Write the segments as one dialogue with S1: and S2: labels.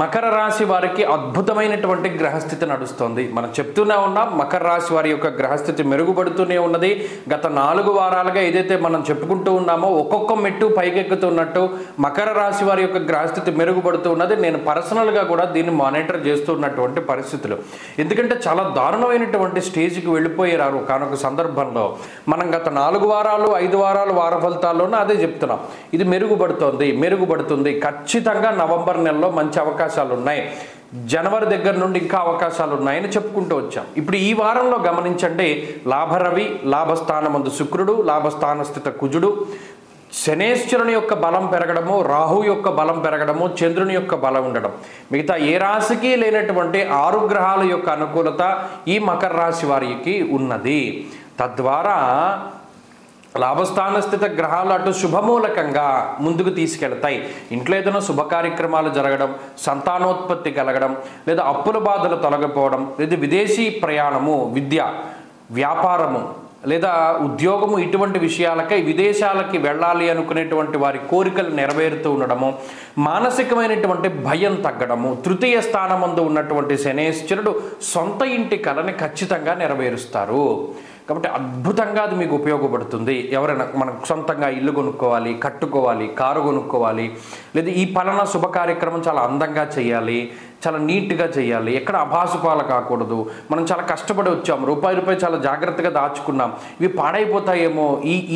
S1: మకర రాశి వారికి అద్భుతమైనటువంటి గ్రహస్థితి నడుస్తుంది. మనం చెప్తూనే ఉన్నాం, మకర రాశి వారి యొక్క గ్రహస్థితి మెరుగుపడుతూనే ఉన్నది. గత 4 వారాలుగా ఏదైతే మనం చెప్పుకుంటూ ఉన్నామో ఒక్కొక్క మెట్టు పైకెక్కుతున్నట్టు మకర రాశి వారి యొక్క గ్రహస్థితి మెరుగుపడుతూ ఉన్నది. నేను పర్సనల్గా కూడా దీన్ని మానిటర్ చేస్తున్నటువంటి పరిస్థితులు. ఎందుకంటే చాలా దారుణమైనటువంటి స్టేజ్కి వెళ్ళిపోయారు కానొక సందర్భంలో. మనం గత 4 వారాలు 5 వారాలు వార ఫలితాల్లోనే అదే చెప్తున్నాం. ఇది మెరుగుపడుతుంది. ఖచ్చితంగా నవంబర్ నెలలో మంచి అవకాశాలు ఉన్నాయి, జనవరి దగ్గర నుండి ఇంకా అవకాశాలు ఉన్నాయని చెప్పుకుంటూ వచ్చాం. ఇప్పుడు ఈ వారంలో గమనించండి, లాభరవి, లాభస్థానమందు శుక్రుడు, లాభస్థానస్థిత కుజుడు, శనేశ్వరుని యొక్క బలం పెరగడము, రాహు యొక్క బలం పెరగడము, చంద్రుని యొక్క బలం ఉండడం, మిగతా ఏ రాశికి లేనటువంటి 6 గ్రహాల యొక్క అనుకూలత ఈ మకర రాశి వారికి ఉన్నది. తద్వారా లాభస్థాన స్థిత గ్రహాలు అటు శుభమూలకంగా ముందుకు తీసుకెళ్తాయి. ఇంట్లో ఏదైనా శుభ కార్యక్రమాలు జరగడం, సంతానోత్పత్తి కలగడం, లేదా అప్పుల బాధలు తొలగిపోవడం, లేదా విదేశీ ప్రయాణము, విద్య, వ్యాపారము లేదా ఉద్యోగము, ఇటువంటి విషయాలకై విదేశాలకి వెళ్ళాలి అనుకునేటువంటి వారి కోరికలు నెరవేరుతూ ఉండడము, మానసికమైనటువంటి భయం తగ్గడము, తృతీయ స్థానమందు ఉన్నటువంటి శనేశ్వరుడు సొంత ఇంటి కలని ఖచ్చితంగా నెరవేరుస్తారు. కాబట్టి అద్భుతంగా అది మీకు ఉపయోగపడుతుంది. ఎవరైనా మనం సొంతంగా ఇల్లు కొనుక్కోవాలి, కట్టుకోవాలి, కారు కొనుక్కోవాలి, లేదా ఈ పలానా శుభ కార్యక్రమం చాలా అందంగా చేయాలి, చాలా నీట్గా చేయాలి, ఎక్కడ అభాసుపాలు కాకూడదు, మనం చాలా కష్టపడి వచ్చాం, రూపాయి చాలా జాగ్రత్తగా దాచుకున్నాం, ఇవి పాడైపోతాయేమో,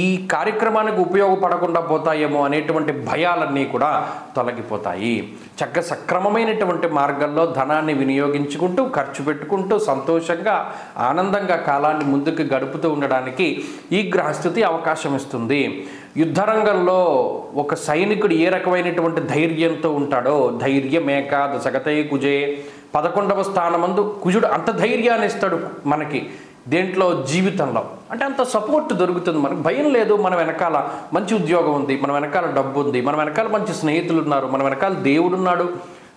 S1: ఈ కార్యక్రమానికి ఉపయోగపడకుండా పోతాయేమో అనేటువంటి భయాలన్నీ కూడా తొలగిపోతాయి. చక్కగా సక్రమమైనటువంటి మార్గంలో ధనాన్ని వినియోగించుకుంటూ, ఖర్చు పెట్టుకుంటూ, సంతోషంగా ఆనందంగా కాలాన్ని ముందుకు గడుపుతూ ఉండడానికి ఈ గ్రహస్థితి అవకాశం ఇస్తుంది. యుద్ధరంగంలో ఒక సైనికుడు ఏ రకమైనటువంటి ధైర్యంతో ఉంటాడో, ధైర్యమేకాదశగతే కుజే, 11వ స్థానమందు కుజుడు అంత ధైర్యాన్ని ఇస్తాడు మనకి. దేంట్లో? జీవితంలో. అంటే అంత సపోర్ట్ దొరుకుతుంది, మనకు భయం లేదు. మన వెనకాల మంచి ఉద్యోగం ఉంది, మన వెనకాల డబ్బు ఉంది, మన వెనకాల మంచి స్నేహితులు ఉన్నారు, మన వెనకాల దేవుడున్నాడు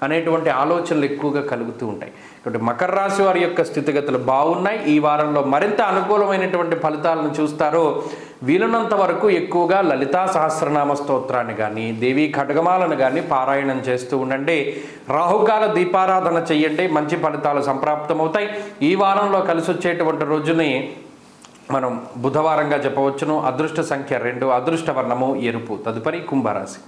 S1: అనేటువంటి ఆలోచనలు ఎక్కువగా కలుగుతూ ఉంటాయి. కాబట్టి మకర రాశి వారి యొక్క స్థితిగతులు బాగున్నాయి. ఈ వారంలో మరింత అనుకూలమైనటువంటి ఫలితాలను చూస్తారు. వీలున్నంత వరకు ఎక్కువగా లలితా సహస్రనామ స్తోత్రాన్ని కానీ, దేవీ ఖడ్గమాలను కానీ పారాయణం చేస్తూ ఉండండి. రాహుకాల దీపారాధన చెయ్యండి, మంచి ఫలితాలు సంప్రాప్తమవుతాయి. ఈ వారంలో కలిసి వచ్చేటువంటి రోజుని మనం బుధవారంగా చెప్పవచ్చును. అదృష్ట సంఖ్య 2, అదృష్ట వర్ణము ఎరుపు. తదుపరి కుంభరాశి.